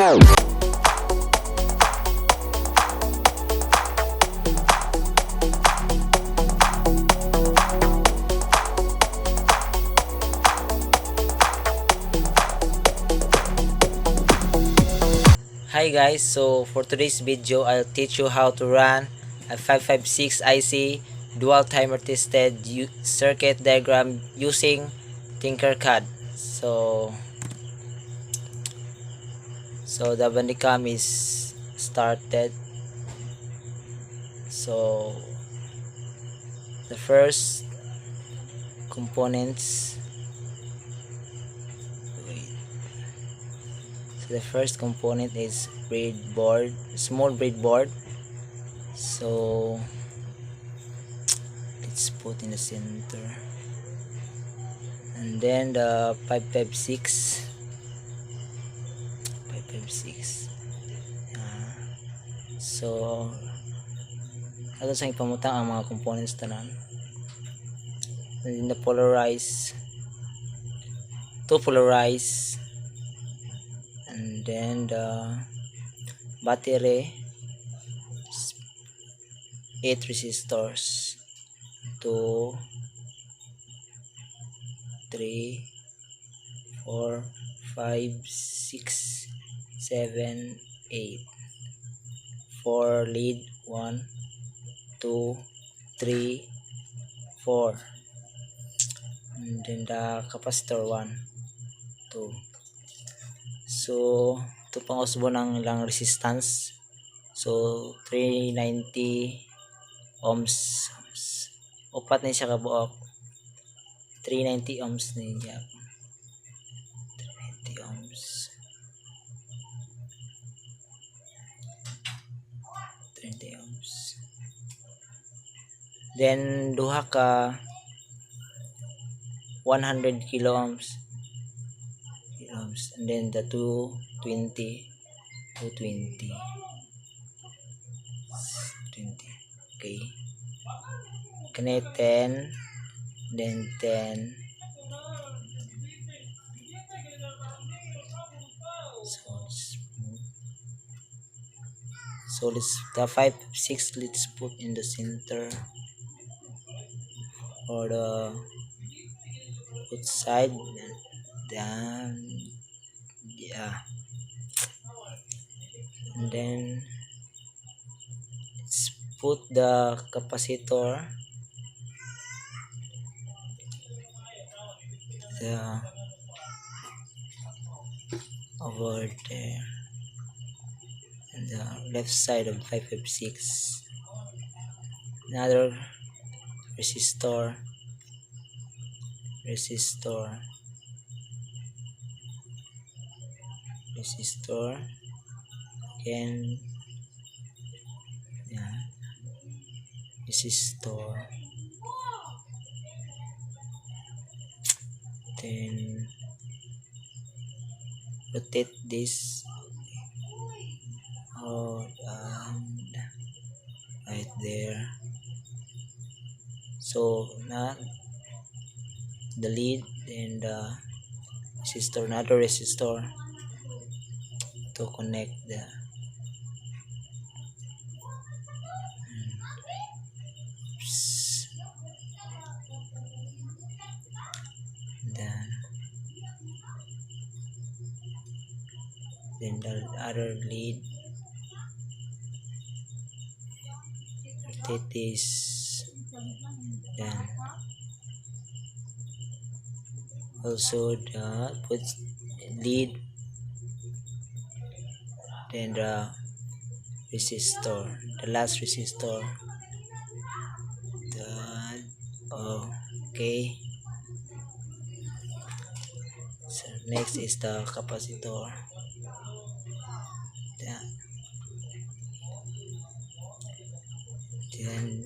Hi guys, so for today's video, I'll teach you how to run a 556 IC dual timer tested circuit diagram using Tinkercad. So the bandicam is started. So the first components, wait. So the first component is breadboard, small breadboard. So let's put in the center, and then the 556 so ato sa ipamutang ang mga components tanan, and then the to polarize, and then the battery 8 resistors, 2 3 4 5 6 7 8, 4 lead, 1 2 3 4, and then the capacitor 1 2. So ito pang usbo ng ilang resistance, so 390 ohms, upat na siya kabuok, 390 ohms na niya, 390 ohms, 390 ohms. Then duha ka 100 kilo ohms, and then the 220 okay, kani 10, then 10, so let's the 5 6 let's put in the center or the outside, then yeah, and then let's put the capacitor over there on the left side of 556, another resistor again, yeah, resistor, then rotate this out and right there, so not the lead and the resistor, another resistor to connect the then the other lead, rotate this, then also the put lead, then the resistor, the last resistor, okay. So next is the capacitor, then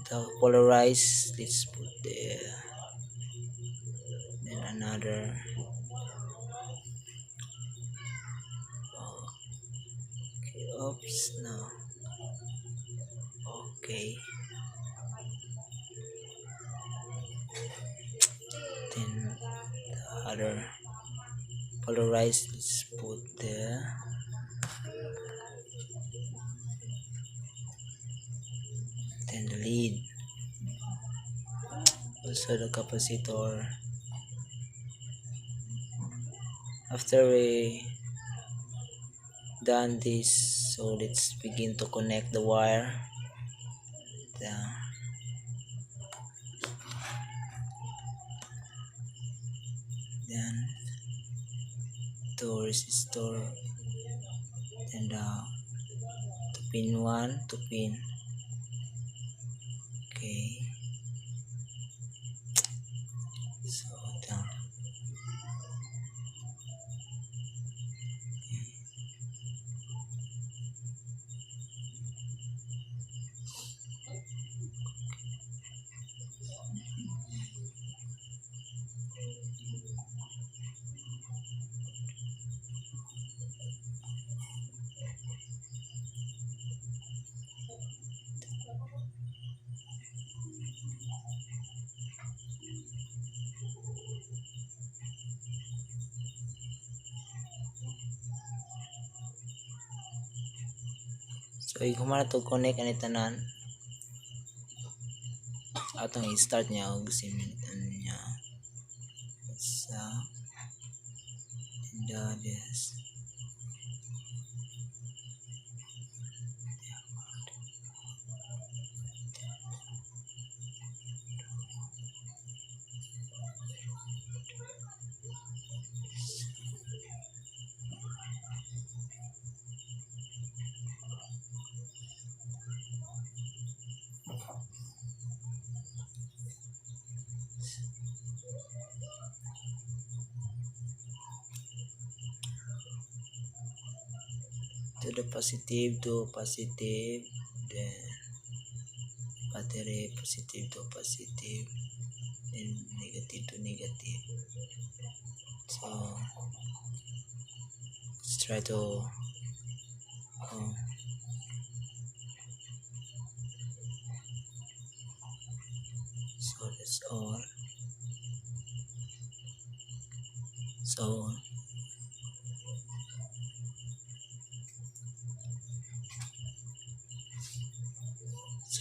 the polarized, let's put there, then another, okay, oops, no, okay, then the other polarized. Let's put the lead, also the capacitor. After we done this, so let's begin to connect the wire. Then to resistor, and to pin 1 to pin. Okay, so down. So humana to connect ani tanan atong i-start niya og similitan niya sa this. To the positive to positive, then battery positive to positive, then negative to negative. So let's try to so that's all. So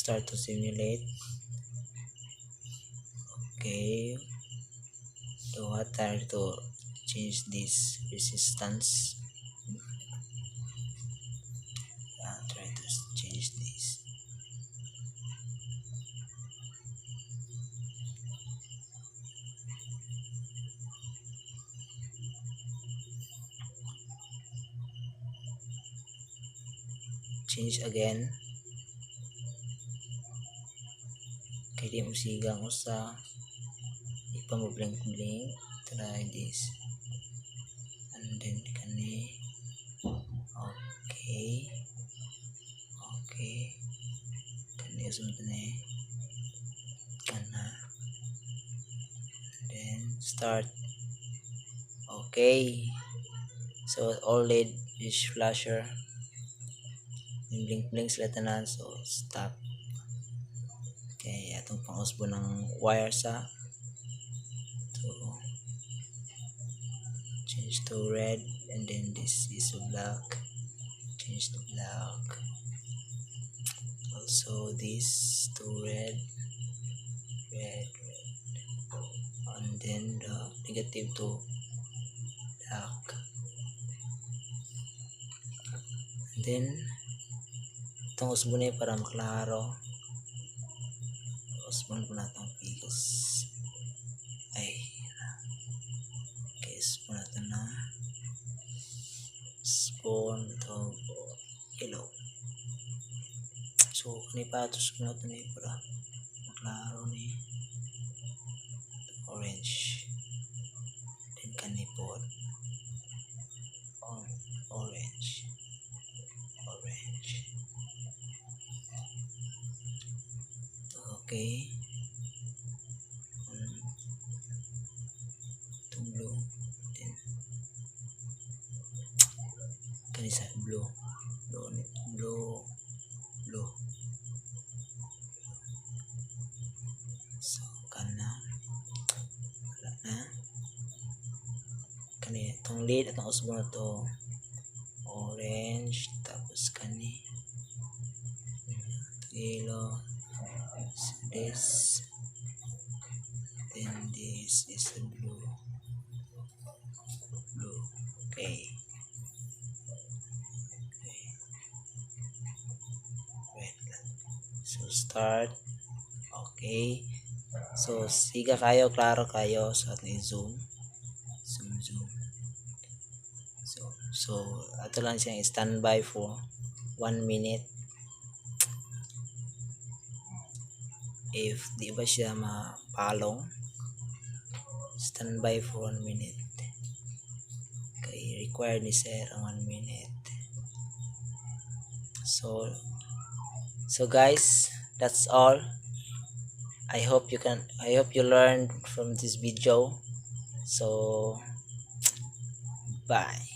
start to simulate. Okay, the water to change this resistance. Try to change this. Change again. Kaya di mo sigang usa, ipa mo blink. Try this, and then kani. Okay, kani sunod na kana, then start. Okay, so all LED is flasher, blink sila tanan, so stop. Okay, atong pang-usbo ng wire sa to change to red, and then this is black, change to black. Also this to red, and then the negative to black. And then itong usbo na para maklaro, usbon po natin pigos. Okay, usbon natin na spawn ito yellow. So kani pa ito usbon natin para maklaro ni orange, then kani po orange. Okay, to blue, then kani sa blue. So kana wala na, kani itong ang lead at ang usbo na to orange, tapos kani yellow, this, then this is a blue. Okay. Wait lang. So start. Okay. So siga kayo, klaro kayo sa ating zoom. Zoom. So ato lang siyang standby for 1 minute. If di ba siya mapalong, standby for 1 minute. Okay, required ni sir ang 1 minute. So guys, that's all. I hope you learned from this video. So bye.